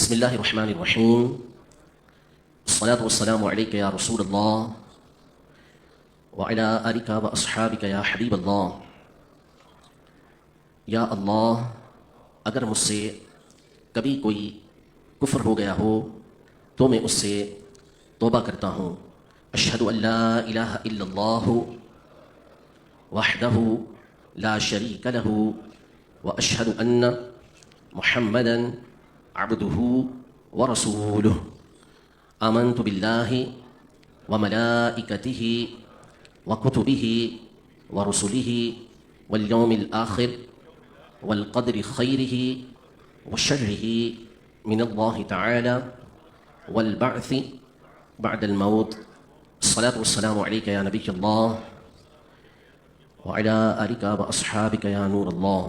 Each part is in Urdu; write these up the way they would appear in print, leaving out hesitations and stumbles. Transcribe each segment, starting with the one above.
بسم الله الرحمن الرحيم. الصلاة والسلام عليك يا رسول الله وعلى آلك وأصحابك يا حبيب الله. یا اللہ، اگر مجھ سے کبھی کوئی کفر ہو گیا ہو تو میں اس سے توبہ کرتا ہوں. اشہد ان لا الہ الا اللہ وحدہ لا شریک لہ واشہد ان محمدا عبدہ ورسولہ. آمنت باللہ وملائکتہ وکتبہ ورسلہ والیوم الآخر والقدر خیرہ وشرہ من اللہ تعالی والبعث بعد الموت. الصلاة والسلام عليك يا نبي الله وعلى آلك وأصحابك يا نور الله.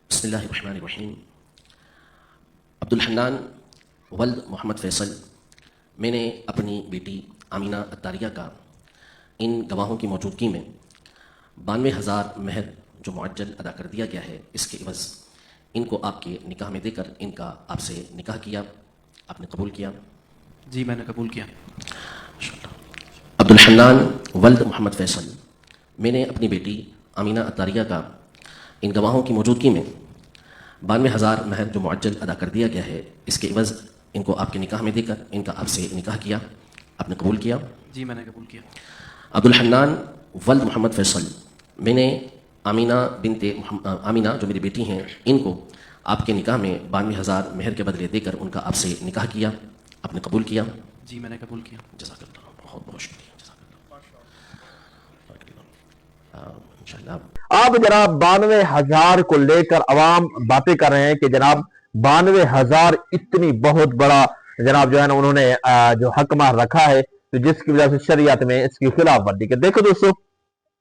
بسم الله الرحمن الرحيم. عبد الحنان ولد محمد فیصل، میں نے اپنی بیٹی آمینہ عطاریہ کا ان گواہوں کی موجودگی میں 92,000 مہر جو معجل ادا کر دیا گیا ہے، اس کے عوض ان کو آپ کے نکاح میں دے کر ان کا آپ سے نکاح کیا. آپ نے قبول کیا؟ جی میں نے قبول کیا. عبد الحنان ولد محمد فیصل، میں نے اپنی بیٹی آمینہ عطاریہ کا ان گواہوں کی موجودگی میں 92,000 مہر جو معجل ادا کر دیا گیا ہے، اس کے عوض ان کو آپ کے نکاح میں دے کر ان کا آپ سے نکاح کیا. آپ نے قبول کیا؟ جی میں نے قبول کیا. عبد الحنان ولد محمد فیصل، میں نے آمینہ جو میری بیٹی ہیں، ان کو آپ کے نکاح میں 92,000 مہر کے بدلے دے کر ان کا آپ سے نکاح کیا. آپ نے قبول کیا؟ جی میں نے قبول کیا. جزاک اللہ، بہت بہت شکریہ. جزاک اللہ. انشاءاللہ اب جناب 92,000 کو لے کر عوام باتیں کر رہے ہیں کہ جناب 92,000 اتنی بہت بڑا جناب جو ہے نا انہوں نے جو حق مہر رکھا ہے، تو جس کی وجہ سے شریعت میں اس کی خلاف ورزی کی. دیکھو دوستو،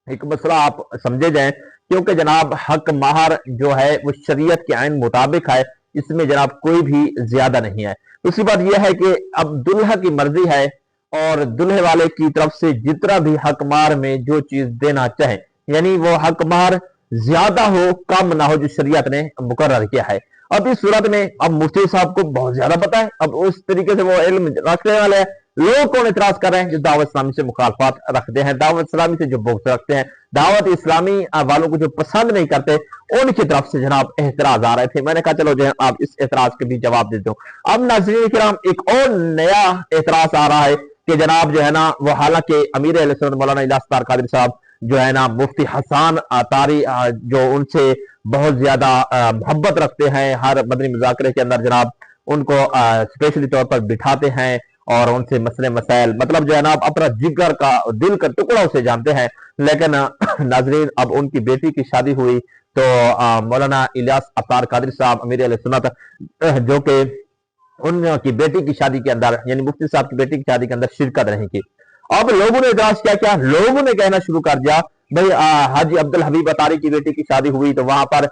ایک مسئلہ آپ سمجھے جائیں، کیونکہ جناب حق مہر جو ہے وہ شریعت کے عین مطابق ہے، اس میں جناب کوئی بھی زیادہ نہیں ہے. دوسری بات یہ ہے کہ اب دلہا کی مرضی ہے اور دلہے والے کی طرف سے جتنا بھی حق مہر میں جو چیز دینا چاہے، یعنی وہ حق مہر زیادہ ہو کم نہ ہو جو شریعت نے مقرر کیا ہے. اب اس صورت میں اب مفتی صاحب کو بہت زیادہ پتہ ہے، اب اس طریقے سے وہ علم رکھنے والے ہیں. لوگ کون اعتراض کر رہے ہیں؟ جو دعوت اسلامی سے مخالفات رکھتے ہیں، دعوت اسلامی سے جو بغض رکھتے ہیں، دعوت اسلامی والوں کو جو پسند نہیں کرتے، ان کی طرف سے جناب اعتراض آ رہے تھے. میں نے کہا چلو جو ہے آپ اس اعتراض کے بھی جواب دے دو. اب ناظرین کرام، ایک اور نیا اعتراض آ رہا ہے کہ جناب جو ہے نا وہ حالانکہ امیر اہل سنت مولانا الیاس اطہار قادری صاحب جو ہے نا مفتی حسان عطاری جو ان سے بہت زیادہ محبت رکھتے ہیں، ہر مدنی مذاکرے کے اندر جناب ان کو اسپیشلی طور پر بٹھاتے ہیں اور ان سے مسئلے مسائل مطلب جو ہے نا اپنا جگر کا دل کا ٹکڑا اسے جانتے ہیں. لیکن ناظرین اب ان کی بیٹی کی شادی ہوئی تو مولانا الیاس اطہار قادری صاحب امیر اہل سنت جو کہ ان کی بیٹی کی شادی کے اندر یعنی مفتی صاحب کی بیٹی کی شادی کے اندر شرکت نہیں کی. اب لوگوں نے اعتراض کیا لوگوں نے کہنا شروع کر دیا بھائی حاجی عبدالحبیب عطاری کی بیٹی کی شادی ہوئی تو وہاں پر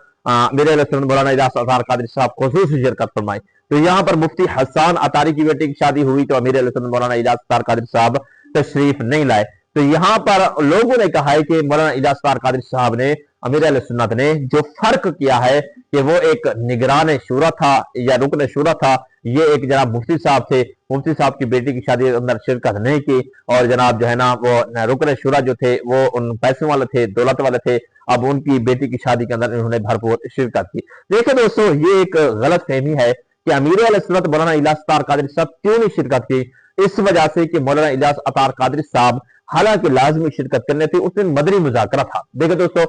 میرے سنت مولانا الیاس اطہار قادری صاحب خصوصی شرکت فرمائی. تو یہاں پر مفتی حسان عطاری کی بیٹی کی شادی ہوئی تو امیر سنت مولانا الیاس اطہار قادری صاحب تشریف نہیں لائے. تو یہاں پر لوگوں نے کہا ہے کہ مولانا الیاس اطہار قادری صاحب نے امیر اہل سنت نے جو فرق کیا ہے کہ وہ ایک نگران شورا تھا یا رکن شورا تھا، یہ ایک جناب مفتی صاحب تھے. مفتی صاحب کی بیٹی کی شادی کے اندر شرکت نہیں کی اور جناب جو ہے نا وہ رکن شورا جو تھے وہ ان پیسوں والے تھے، دولت والے تھے. اب ان کی بیٹی کی شادی کے اندر انہوں نے بھرپور شرکت کی. دیکھیں دوستو، یہ ایک غلط فہمی ہے کہ امیر اہل سنت مولانا الیاس اطہار قادری صاحب کیوں نہیں شرکت کی. اس وجہ سے کہ مولانا الیاس اطہار قادری صاحب حالانکہ لازمی شرکت کرنے تھی، اس دن مدنی مذاکرہ تھا. دیکھیں دوستو،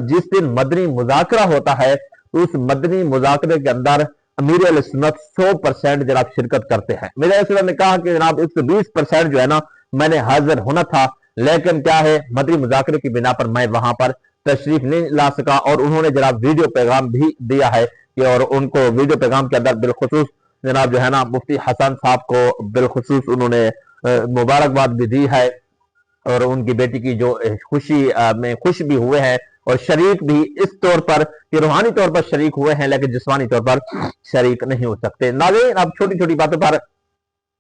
جس دن مدنی مذاکرہ ہوتا ہے تو اس مدنی مذاکرے کے اندر امیر اہل سنت 100% جناب شرکت کرتے ہیں. امیر اہل سنت نے کہا کہ جناب 120% جو ہے نا میں نے حاضر ہونا تھا، لیکن کیا ہے مدنی مذاکرے کی بنا پر میں وہاں پر تشریف نہیں لا سکا. اور انہوں نے جناب ویڈیو پیغام بھی دیا ہے کہ اور ان کو ویڈیو پیغام کے اندر بالخصوص جناب جو ہے نا مفتی حسن صاحب کو بالخصوص انہوں نے مبارکباد بھی دی ہے اور ان کی بیٹی کی جو خوشی میں خوش بھی ہوئے ہیں اور شریک بھی اس طور پر کہ روحانی طور پر شریک ہوئے ہیں لیکن جسمانی طور پر شریک نہیں ہو سکتے. ناظرین، اب چھوٹی چھوٹی باتوں پر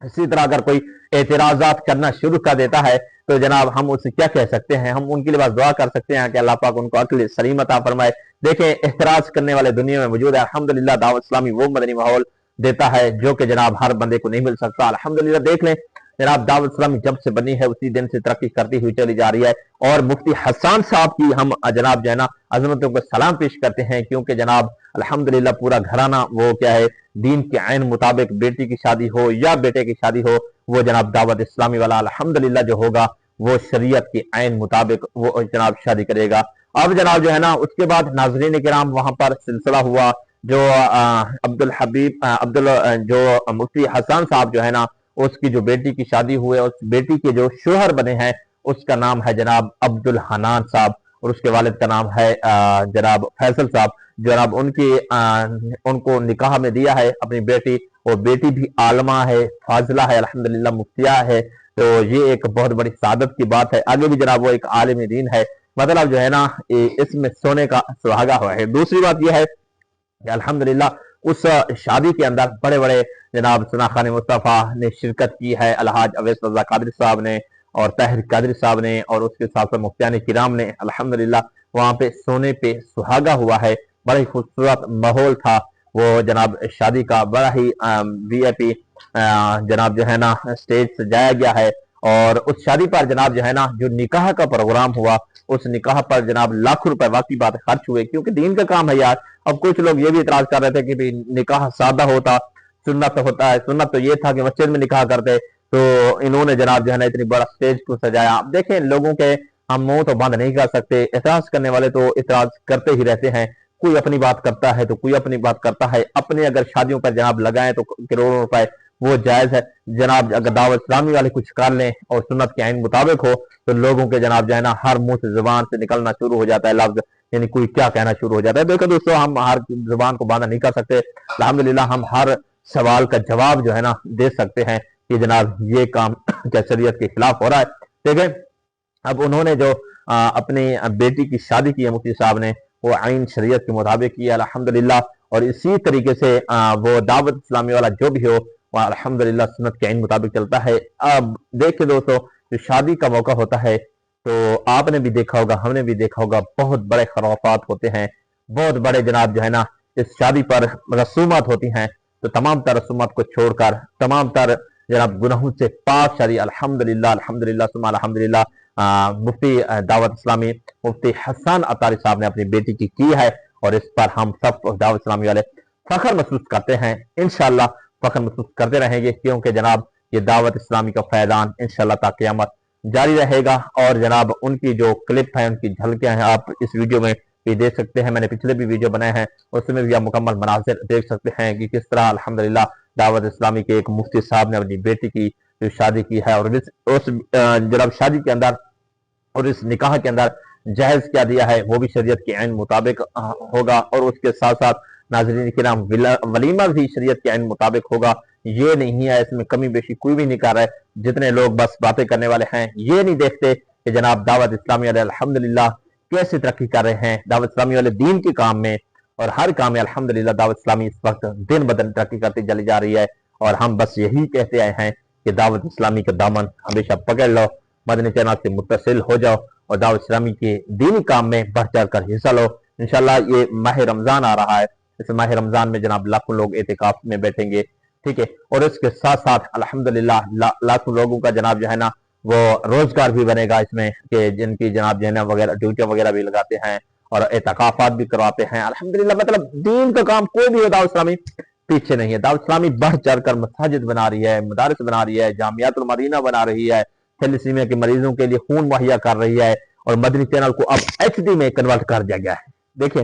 اسی طرح اگر کوئی اعتراضات کرنا شروع کر دیتا ہے تو جناب ہم اسے کیا کہہ سکتے ہیں؟ ہم ان کے لیے بس دعا کر سکتے ہیں کہ اللہ پاک ان کو عقل سلیم عطا فرمائے۔ دیکھیں احتراز کرنے والے دنیا میں موجود ہے، الحمدللہ دعوت اسلامی وہ مدنی ماحول دیتا ہے جو کہ جناب ہر بندے کو نہیں مل سکتا۔ الحمدللہ دیکھ لیں جناب دعوت اسلامی جب سے بنی ہے اسی دن سے ترقی کرتی ہوئی چلی جا رہی ہے، اور مفتی حسان صاحب کی ہم جناب جو ہے نا عظمتوں کو سلام پیش کرتے ہیں، کیونکہ جناب الحمدللہ پورا گھرانہ وہ کیا ہے دین کے عین مطابق، بیٹی کی شادی ہو یا بیٹے کی شادی ہو، وہ جناب دعوت اسلامی والا الحمدللہ جو ہوگا وہ شریعت کے عین مطابق وہ جناب شادی کرے گا۔ اب جناب جو ہے نا اس کے بعد ناظرین کرام وہاں پر سلسلہ ہوا جو جو مفتی حسان صاحب جو ہے نا اس کی جو بیٹی کی شادی ہوئے، اس بیٹی کے جو شوہر بنے ہیں اس کا نام ہے جناب عبدالحنان صاحب، اور اس کے والد کا نام ہے جناب فیصل صاحب۔ جناب ان کو نکاح میں دیا ہے اپنی بیٹی، اور بیٹی بھی عالمہ ہے، فاضلہ ہے، الحمدللہ مفتیہ ہے، تو یہ ایک بہت بڑی سعادت کی بات ہے۔ آگے بھی جناب وہ ایک عالم دین ہے، مطلب جو ہے نا اس میں سونے کا سہاگا ہوا ہے۔ دوسری بات یہ ہے کہ الحمدللہ اس شادی کے اندر بڑے بڑے جناب ثنا خان مصطفیٰ نے شرکت کی ہے، الحاج اویس رضا قادری صاحب نے اور طاہر قادری صاحب نے، اور اس کے ساتھ مفتیان کرام نے، الحمدللہ وہاں پہ سونے پہ سہاگا ہوا ہے۔ بڑا ہی خوبصورت ماحول تھا وہ جناب شادی کا، بڑا ہی وی آئی پی جناب جو ہے نا سٹیج سجایا گیا ہے، اور اس شادی پر جناب جو ہے نا جو نکاح کا پروگرام ہوا اس نکاح پر جناب لاکھوں روپے واقعی بات خرچ ہوئے، کیونکہ دین کا کام ہے یار۔ اب کچھ لوگ یہ بھی اعتراض کر رہے تھے کہ نکاح سادہ ہوتا، سنت ہوتا ہے، سنت تو یہ تھا کہ مسجد میں نکاح کرتے، تو انہوں نے جناب جو ہے نا اتنی بڑا سٹیج کو سجایا۔ اب دیکھیں لوگوں کے ہم منہ تو بند نہیں کر سکتے، اعتراض کرنے والے تو اعتراض کرتے ہی رہتے ہیں، کوئی اپنی بات کرتا ہے تو کوئی اپنی بات کرتا ہے۔ اپنے اگر شادیوں پر جناب لگائیں تو کروڑوں روپے وہ جائز ہے، جناب اگر دعوت اسلامی والے کچھ کر لیں اور سنت کے عین مطابق ہو تو لوگوں کے جناب جو ہے نا ہر منہ سے زبان سے نکلنا شروع ہو جاتا ہے لفظ، یعنی کوئی کیا کہنا شروع ہو جاتا ہے۔ دیکھو دوستو ہم ہر زبان کو باندھا نہیں کر سکتے، الحمدللہ ہم ہر سوال کا جواب جو ہے نا دے سکتے ہیں کہ جناب یہ کام کیا شریعت کے خلاف ہو رہا ہے۔ ٹھیک ہے، اب انہوں نے جو اپنی بیٹی کی شادی کی ہے مفتی صاحب نے وہ عین شریعت کے مطابق کی ہے الحمدللہ، اور اسی طریقے سے وہ دعوت اسلامی والا جو بھی ہو وہ الحمدللہ سنت کے عین مطابق چلتا ہے۔ اب دیکھیں دوستو جو شادی کا موقع ہوتا ہے تو آپ نے بھی دیکھا ہوگا، ہم نے بھی دیکھا ہوگا، بہت بڑے خرافات ہوتے ہیں، بہت بڑے جناب جو ہے نا اس شادی پر رسومات ہوتی ہیں، تو تمام تر رسومات کو چھوڑ کر تمام تر جناب گناہوں سے پاک شادی الحمدللہ الحمدللہ ثم الحمدللہ مفتی دعوت اسلامی مفتی حسان عطاری صاحب نے اپنی بیٹی کی ہے، اور اس پر ہم سب دعوت اسلامی والے فخر محسوس کرتے ہیں، انشاءاللہ فخر محسوس کرتے رہیں گے، کیونکہ جناب یہ دعوت اسلامی کا فیضان انشاءاللہ تا قیامت جاری رہے گا۔ اور جناب ان کی جو کلپ ہیں، ان کی جھلکیاں ہیں، آپ اس ویڈیو میں بھی دیکھ سکتے ہیں، میں نے پچھلے بھی ویڈیو بنائے ہیں اس میں بھی آپ مکمل مناظر دیکھ سکتے ہیں کہ کس طرح الحمدللہ دعوت اسلامی کے ایک مفتی صاحب نے اپنی بیٹی کی جو شادی کی ہے، اور اس جناب شادی کے اندر اور اس نکاح کے اندر جہیز کیا دیا ہے وہ بھی شریعت کے عین مطابق ہوگا، اور اس کے ساتھ ساتھ ناظرین کرام ولیمہ بھی شریعت کے عین مطابق ہوگا۔ یہ نہیں ہے اس میں کمی بیشی کوئی بھی نہیں کر رہا ہے، جتنے لوگ بس باتیں کرنے والے ہیں یہ نہیں دیکھتے کہ جناب دعوت اسلامی والے الحمدللہ کیسے ترقی کر رہے ہیں، دعوت اسلامی والے دین کے کام میں اور ہر کام میں الحمدللہ دعوت اسلامی اس وقت دن بدن ترقی کرتی چلی جا رہی ہے، اور ہم بس یہی کہتے آئے ہیں کہ دعوت اسلامی کا دامن ہمیشہ پکڑ لو، مدنی چینل سے متصل ہو جاؤ اور دعوت اسلامی کے دینی کام میں بڑھ چڑھ کر حصہ لو۔ انشاءاللہ یہ ماہ رمضان آ رہا ہے، اس ماہ رمضان میں جناب لاکھوں لوگ اعتکاف میں بیٹھیں گے، ٹھیک ہے، اور اس کے ساتھ ساتھ الحمدللہ لاکھوں لوگوں کا جناب جو ہے نا وہ روزگار بھی بنے گا اس میں، کہ جن کی جناب جو ہے نا وغیرہ ڈیوٹیاں وغیرہ بھی لگاتے ہیں اور اعتکافات بھی کرواتے ہیں الحمدللہ۔ مطلب دین کا کام کوئی بھی ہو دعوت اسلامی پیچھے نہیں ہے، دعوت اسلامی بڑھ چڑھ کر مساجد بنا رہی ہے، مدارس بنا رہی ہے، جامعات المدینہ بنا رہی ہے، تھیلیسیمیا کے مریضوں کے لیے خون مہیا کر رہی ہے، اور مدنی چینل کو اب ایچ ڈی میں کنورٹ کر دیا گیا ہے۔ دیکھیں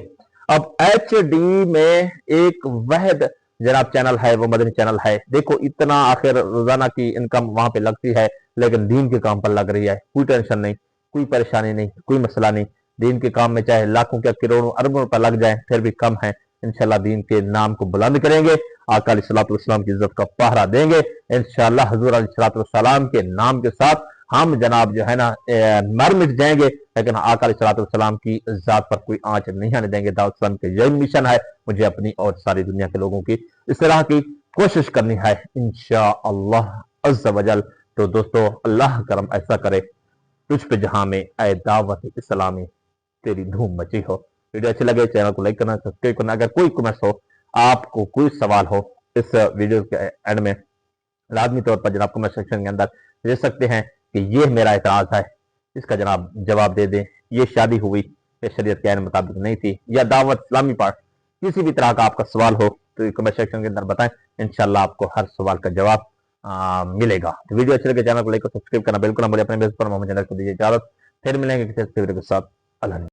اب ایچ ڈی میں ایک واحد جناب چینل ہے وہ مدنی چینل ہے، دیکھو اتنا آخر روزانہ کی انکم وہاں پہ لگتی ہے لیکن دین کے کام پر لگ رہی ہے، کوئی ٹینشن نہیں، کوئی پریشانی نہیں، کوئی مسئلہ نہیں، دین کے کام میں چاہے لاکھوں کیا کروڑوں اربوں روپے لگ جائیں پھر بھی کم ہے، انشاءاللہ دین کے نام کو بلند کریں گے، آقا علیہ الصلوۃ والسلام کی عزت کا پہرا دیں گے انشاءاللہ، حضور علیہ الصلوۃ والسلام کے نام کے ساتھ ہم جناب جو ہے نا مر مٹ جائیں گے لیکن آقا علیہ الصلوۃ والسلام کی ذات پر کوئی آنچ نہیں آنے دیں گے۔ دعوت اسلام کے یہی مشن ہے، مجھے اپنی اور ساری دنیا کے لوگوں کی اس طرح کی کوشش کرنی ہے انشاءاللہ عز و جل۔ تو دوستو اللہ کرم ایسا کرے، تجھ پہ جہاں میں اے دعوت اسلامی تیری دھوم مچی ہو. ویڈیو اچھی لگے چینل کو لائک کرنا, سبسکرائب کرنا. اگر کوئی کمنٹس ہو, آپ کو کوئی سوال ہو, اس ویڈیو کے اینڈ میں لازمی طور پر جناب کمنٹ سیکشن کے اندر دے سکتے ہیں کہ یہ میرا اعتراض ہے, اس کا جناب جواب دے دیں. یہ شادی ہوئی یہ شریعت کے عین مطابق نہیں تھی, یا دعوت اسلامی پر کسی بھی طرح کا آپ کا سوال ہو تو کمنٹ سیکشن کے اندر بتائیں, انشاءاللہ آپ کو ہر سوال کا جواب ملے گا. تو ویڈیو اچھے لگے چینل کو لائک اور سبسکرائب کرنا بالکل نہ بھولیں. اپنے بیس پر محمد جنید کو دیجیے اجازت, پھر ملیں گے کسی ویڈیو کے ساتھ. اللہ